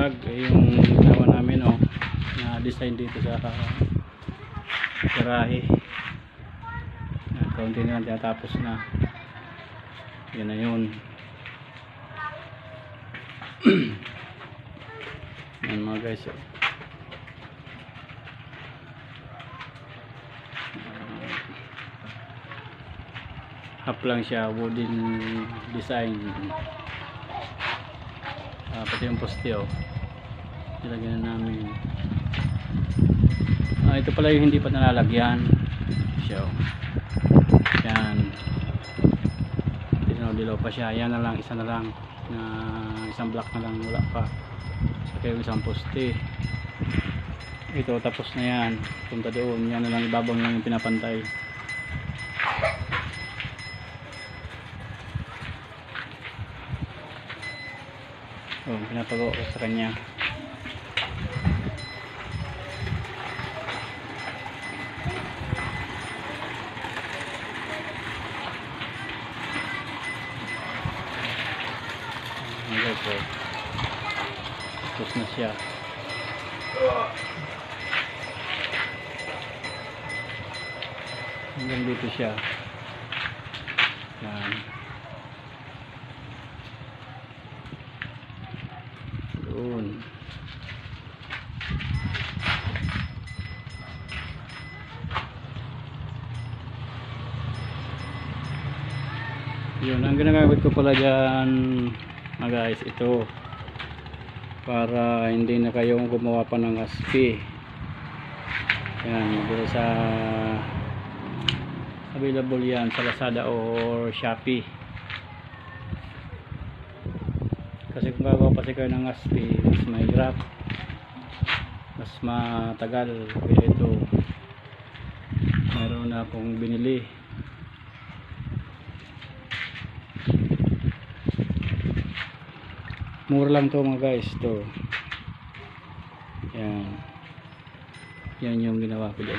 vlog yung ginawa namin na design dito sa garahe. Kaunti na lang tinatapos na. Yan na yun. Yan mga guys. Half lang siya, wooden design. Pati yung poste nilagyan na namin. Ito pala yung hindi pa nalalagyan siya. Yan, dilaw pa siya. Yan na lang, isa na lang na isang block na lang, wala pa. Saka yung isang poste ito, tapos na yan. Punta doon, yan na lang, ibabang lang yung pinapantay. Pinapagawa ko sa kanya. Tapos na siya. Hanggang dito siya. Yan. Doon. Yun, ang ginagamit ko pala dyan mga guys, ito para hindi na kayong gumawa pa ng aspi. Yan, dito sa available yan sa Lazada or Shopee. Kasi kung gagawa pa kayo ng aspi, mas mahirap, mas matagal. Kaya ito, meron na akong binili. Mura lang to mga guys, to. Yan yung ginawa ko dyan.